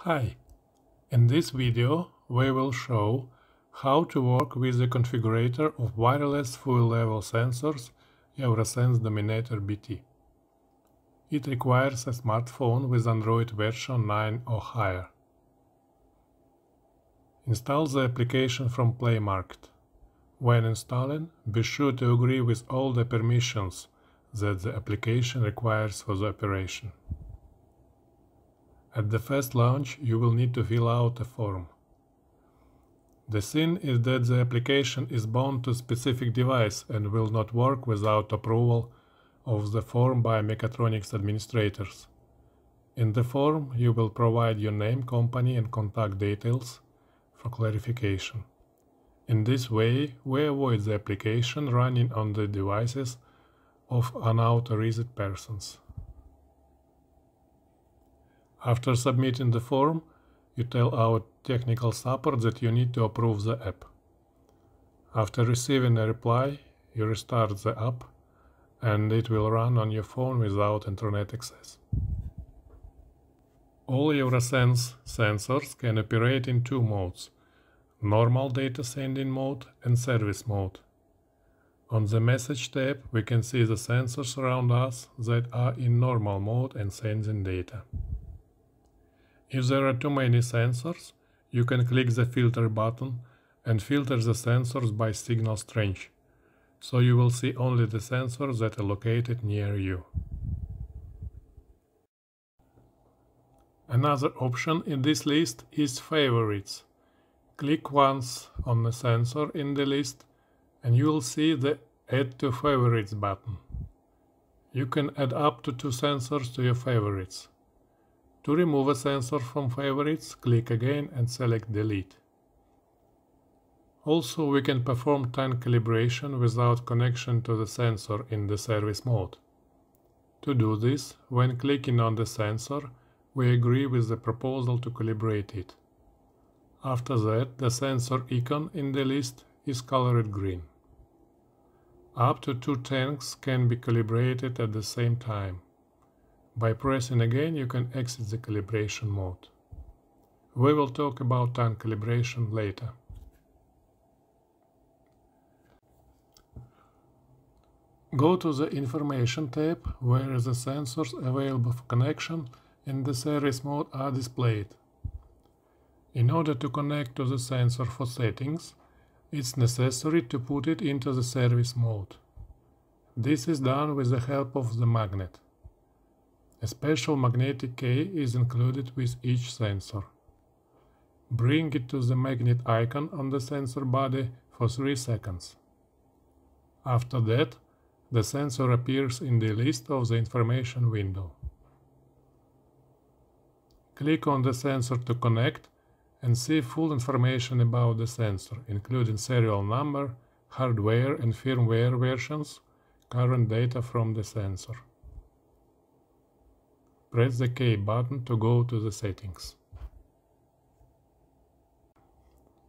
Hi! In this video we will show how to work with the configurator of wireless fuel level sensors Eurosens Dominator BT. It requires a smartphone with Android version 9 or higher. Install the application from Play Market. When installing, be sure to agree with all the permissions that the application requires for the operation. At the first launch, you will need to fill out a form. The thing is that the application is bound to a specific device and will not work without approval of the form by mechatronics administrators. In the form, you will provide your name, company and contact details for clarification. In this way, we avoid the application running on the devices of unauthorized persons. After submitting the form, you tell our technical support that you need to approve the app. After receiving a reply, you restart the app and it will run on your phone without internet access. All Eurosens sensors can operate in two modes: normal data sending mode and service mode. On the message tab, we can see the sensors around us that are in normal mode and sending data. If there are too many sensors, you can click the filter button and filter the sensors by signal strength, so you will see only the sensors that are located near you. Another option in this list is Favorites. Click once on a sensor in the list and you will see the Add to Favorites button. You can add up to 2 sensors to your favorites. To remove a sensor from favorites, click again and select Delete. Also, we can perform time calibration without connection to the sensor in the service mode. To do this, when clicking on the sensor, we agree with the proposal to calibrate it. After that, the sensor icon in the list is colored green. Up to 2 tanks can be calibrated at the same time. By pressing again, you can exit the calibration mode. We will talk about time calibration later. Go to the Information tab, where the sensors available for connection in the service mode are displayed. In order to connect to the sensor for settings, it's necessary to put it into the service mode. This is done with the help of the magnet. A special magnetic key is included with each sensor. Bring it to the magnet icon on the sensor body for 3 seconds. After that, the sensor appears in the list of the information window. Click on the sensor to connect and see full information about the sensor, including serial number, hardware and firmware versions, current data from the sensor. Press the K button to go to the settings.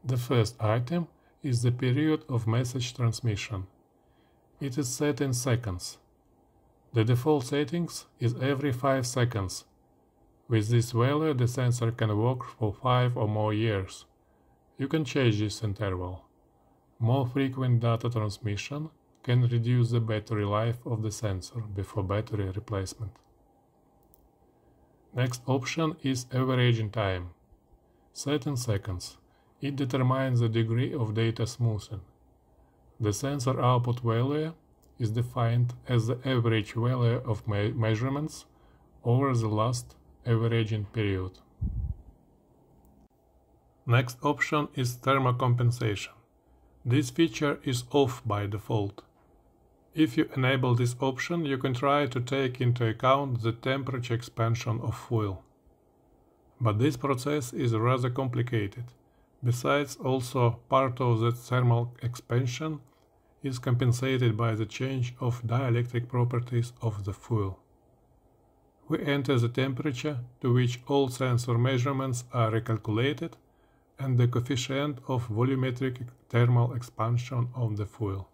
The first item is the period of message transmission. It is set in seconds. The default settings is every 5 seconds. With this value, the sensor can work for 5 or more years. You can change this interval. More frequent data transmission can reduce the battery life of the sensor before battery replacement. Next option is averaging time. Set in seconds. It determines the degree of data smoothing. The sensor output value is defined as the average value of measurements over the last averaging period. Next option is thermocompensation. This feature is off by default. If you enable this option, you can try to take into account the temperature expansion of fuel. But this process is rather complicated. Besides, also part of the thermal expansion is compensated by the change of dielectric properties of the fuel. We enter the temperature to which all sensor measurements are recalculated and the coefficient of volumetric thermal expansion of the fuel.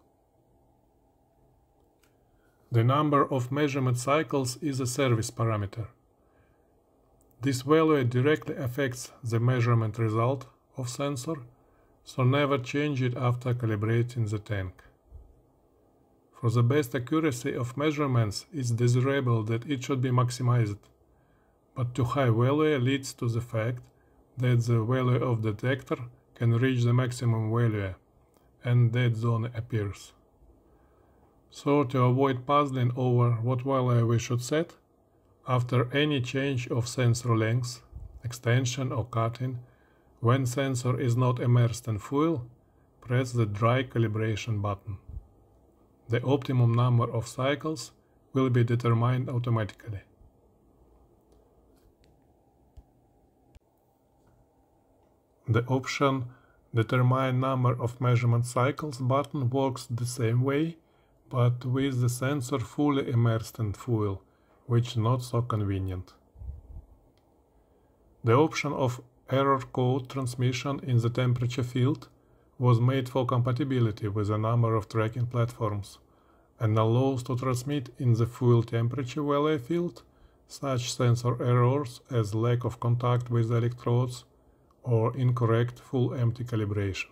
The number of measurement cycles is a service parameter. This value directly affects the measurement result of sensor, so never change it after calibrating the tank. For the best accuracy of measurements, it's desirable that it should be maximized, but too high value leads to the fact that the value of the detector can reach the maximum value, and dead zone appears. So to avoid puzzling over what value we should set, after any change of sensor length, extension or cutting, when sensor is not immersed in fuel, press the dry calibration button. The optimum number of cycles will be determined automatically. The option Determine number of measurement cycles button works the same way, but with the sensor fully immersed in fuel, which is not so convenient. The option of error code transmission in the temperature field was made for compatibility with a number of tracking platforms and allows to transmit in the fuel temperature value field such sensor errors as lack of contact with the electrodes or incorrect full empty calibration.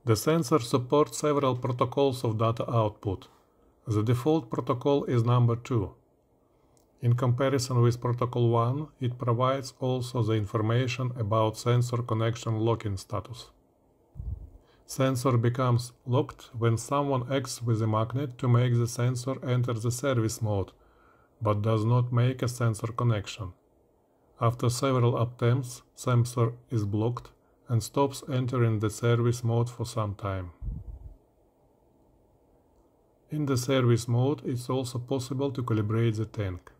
The sensor supports several protocols of data output. The default protocol is number 2. In comparison with protocol 1, it provides also the information about sensor connection locking status. Sensor becomes locked when someone acts with a magnet to make the sensor enter the service mode, but does not make a sensor connection. After several attempts, sensor is blocked and stops entering the service mode for some time. In the service mode, it's also possible to calibrate the tank.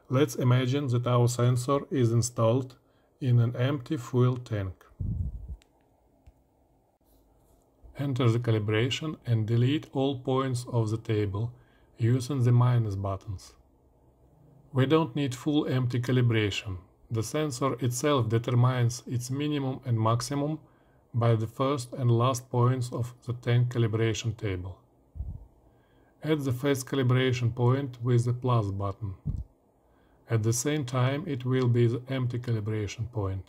Let's imagine that our sensor is installed in an empty fuel tank. Enter the calibration and delete all points of the table using the minus buttons. We don't need full empty calibration. The sensor itself determines its minimum and maximum by the first and last points of the tank calibration table. Add the first calibration point with the plus button. At the same time, it will be the empty calibration point.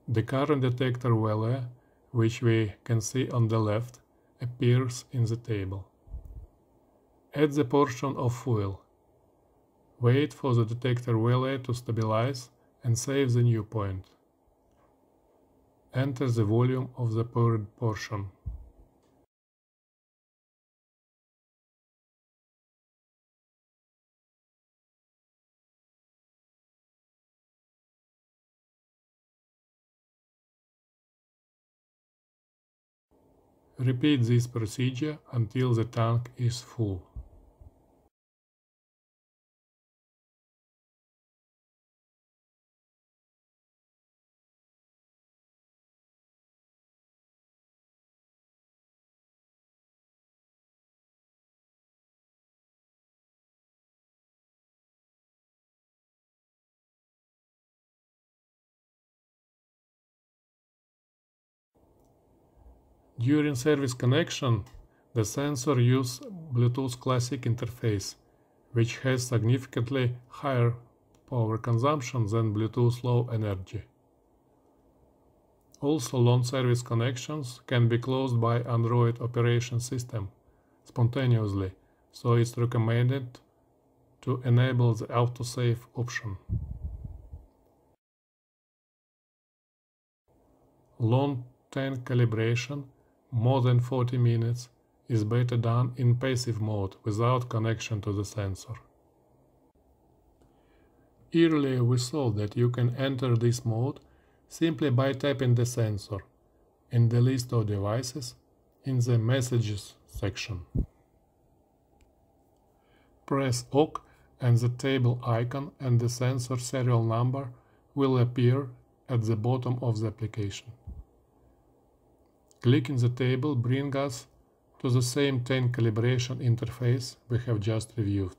The current detector value, which we can see on the left, appears in the table. Add the portion of fuel. Wait for the detector value to stabilize and save the new point. Enter the volume of the poured portion. Repeat this procedure until the tank is full. During service connection, the sensor uses Bluetooth Classic interface, which has significantly higher power consumption than Bluetooth Low Energy. Also, long service connections can be closed by Android operation system spontaneously, so it's recommended to enable the autosave option. Long tank calibration, more than 40 minutes, is better done in passive mode without connection to the sensor. Earlier we saw that you can enter this mode simply by tapping the sensor in the list of devices in the Messages section. Press OK and the table icon and the sensor serial number will appear at the bottom of the application. Clicking the table brings us to the same tank calibration interface we have just reviewed.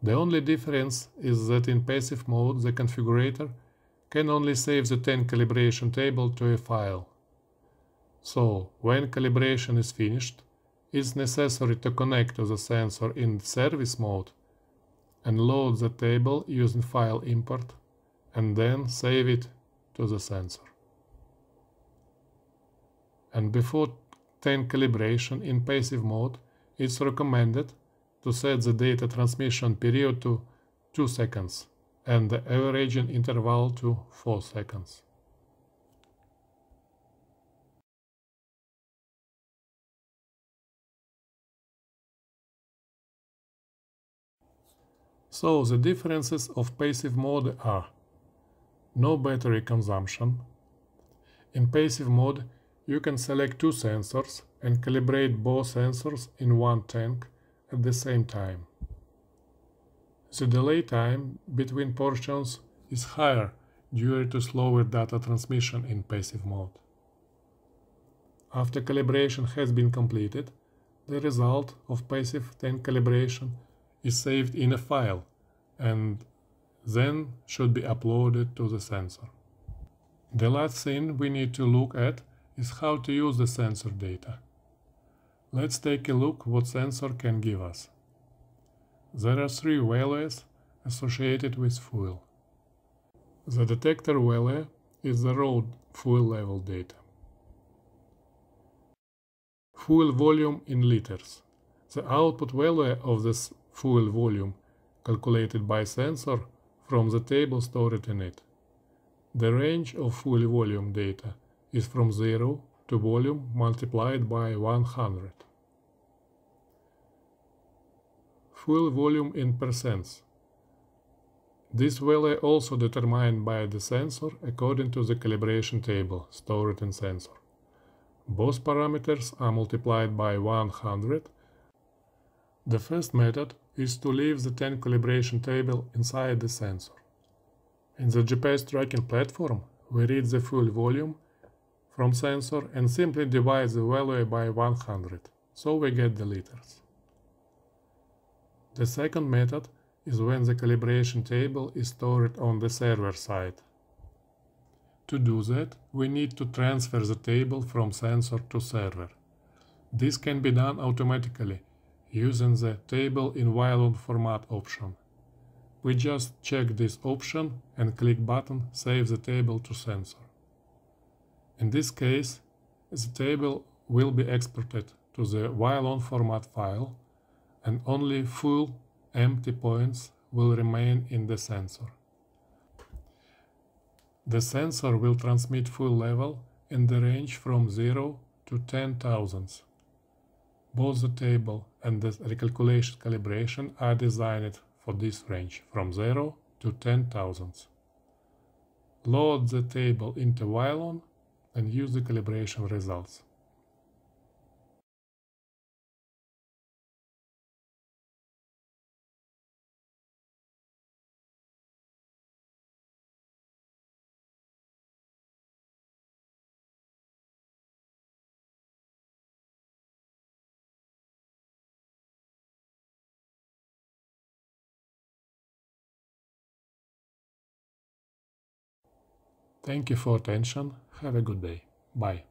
The only difference is that in passive mode the configurator can only save the 10 calibration table to a file. So, when calibration is finished, it's necessary to connect to the sensor in service mode and load the table using file import and then save it to the sensor. And before 10 calibration in passive mode, it's recommended to set the data transmission period to 2 seconds and the averaging interval to 4 seconds. So the differences of passive mode are: no battery consumption. In passive mode, you can select 2 sensors and calibrate both sensors in one tank at the same time. The delay time between portions is higher due to slower data transmission in passive mode. After calibration has been completed, the result of passive tank calibration is saved in a file and then should be uploaded to the sensor. The last thing we need to look at is how to use the sensor data. Let's take a look what sensor can give us. There are 3 values associated with fuel. The detector value is the raw fuel level data. Fuel volume in liters. The output value of this fuel volume calculated by sensor from the table stored in it. The range of fuel volume data is from 0 to volume multiplied by 100. Fuel volume in percents. This value also determined by the sensor according to the calibration table stored in sensor. Both parameters are multiplied by 100. The first method is to leave the 10 calibration table inside the sensor. In the GPS tracking platform, we read the fuel volume from sensor and simply divide the value by 100, so we get the liters. The second method is when the calibration table is stored on the server side. To do that, we need to transfer the table from sensor to server. This can be done automatically using the Table in Violon format option. We just check this option and click button Save the table to sensor. In this case, the table will be exported to the Violon format file and only full empty points will remain in the sensor. The sensor will transmit fuel level in the range from 0 to 10,000. Both the table and the recalculation calibration are designed for this range from 0 to 10,000. Load the table into Violon and use the calibration results. Thank you for attention. Have a good day. Bye.